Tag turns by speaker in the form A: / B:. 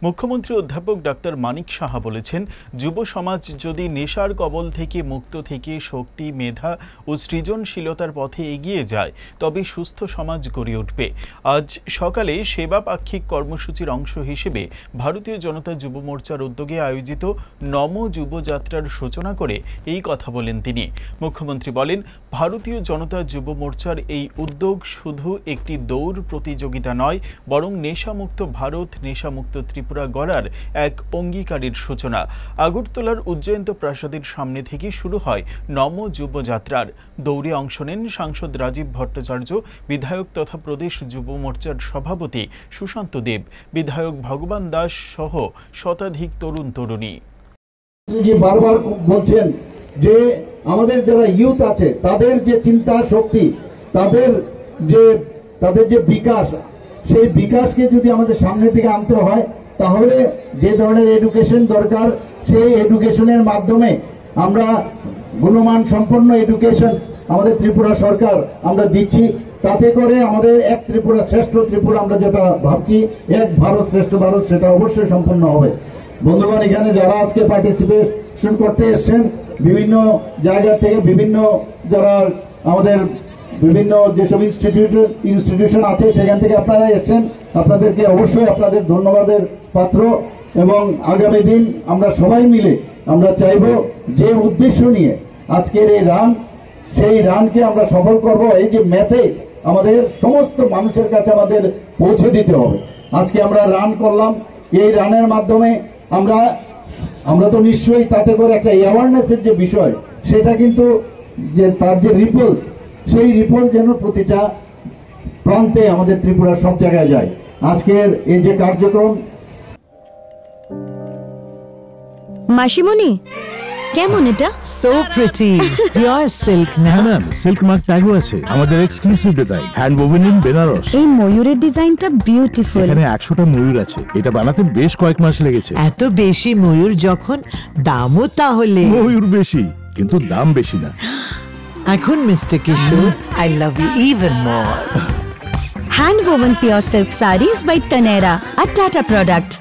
A: মুখ্যমন্ত্রী অধ্যাপক ডাক্তার মানিক সাহা বলেছেন, যুব সমাজ যদি নেশার কবল থেকে মুক্ত থেকে শক্তি, মেধা ও সৃজনশীলতার পথে এগিয়ে যায় তবে সুস্থ সমাজ গড়ে উঠবে। আজ সকালে সেবা পাক্ষিক কর্মসূচির অংশ হিসেবে ভারতীয় জনতা যুব মোর্চার উদ্যোগে আয়োজিত নম যুবযাত্রার সূচনা করে এই কথা বলেন তিনি। মুখ্যমন্ত্রী বলেন, ভারতীয় জনতা যুব মোর্চার এই উদ্যোগ শুধু একটি দৌড় প্রতিযোগিতা নয়, বরং নেশামুক্ত ভারত, নেশামুক্ত ত্রিপুরা গড়ার এক অঙ্গীকারের সূচনা। আগরতলার উজ্জয়ন্ত প্রাসাদের সামনে থেকে শুরু হয় নম যুবযাত্রার। দৌড়ে অংশ নেন সাংসদ রাজীব ভট্টাচার্য, বিধায়ক তথা প্রদেশ যুব মোর্চার সভাপতি সুশান্ত দেব, বিধায়ক ভগবান দাস সহ শতাধিক তরুণ তরুণী।
B: বারবার বলছেন যে আমাদের যারা ইউথ আছে তাদের যে চিন্তা শক্তি, তাদের যে বিকাশ, সেই বিকাশকে যদি আমাদের সামনে থেকে আনতে হয় তাহলে যে ধরনের এডুকেশন দরকার সেই এডুকেশনের মাধ্যমে আমরা গুণমান সম্পন্ন এডুকেশন আমাদের ত্রিপুরা সরকার আমরা দিচ্ছি। তাতে করে আমাদের এক ত্রিপুরা শ্রেষ্ঠ ত্রিপুরা আমরা যেটা ভাবছি, এক ভারত শ্রেষ্ঠ ভারত, সেটা অবশ্যই সম্পন্ন হবে। বন্ধুগণ, এখানে যারা আজকে পার্টিসিপেশন করতে এসছেন বিভিন্ন জায়গা থেকে, বিভিন্ন যারা আমাদের বিভিন্ন যেসব ইনস্টিটিউশন আছে সেখান থেকে আপনারা এসছেন, আপনাদেরকে অবশ্যই আপনাদের ধন্যবাদের পাত্র। এবং আগামী দিন আমরা সবাই মিলে আমরা চাইব যে উদ্দেশ্য নিয়ে আজকের এই রান, সেই রানকে আমরা সফল করব। এই যে মেসেজ আমাদের সমস্ত মানুষের কাছে আমাদের পৌঁছে দিতে হবে। আজকে আমরা রান করলাম, এই রানের মাধ্যমে আমরা তো নিশ্চয়ই তাতে করে একটা অ্যাওয়ারনেসের যে বিষয়, সেটা কিন্তু যে তার যে রিপল, সেই রিপল যেন প্রতিটা প্রান্তে আমাদের ত্রিপুরা সব জায়গায় যায়। আজকের এই যে কার্যক্রম।
C: মাসিমণি, কেমন এটা?
D: সো প্রিটি, পিওর সিল্ক না?
E: ম্যাম, সিল্ক মার্ক ট্যাগও আছে। আমাদের exclusive design, hand woven in Banaras.
C: এই ময়ূরের ডিজাইনটা বিউটিফুল।
E: এখানে 100টা ময়ূর আছে। এটা বানাতে বেশ কয়েক মাস লেগেছে।
D: এত বেশি ময়ূর যখন, দামও তাহলে?
E: ময়ূর বেশি, কিন্তু দাম বেশি না।
D: এখন mister Kishore, I love you even more.
C: Hand woven pure silk sarees by Taneira, a Tata product.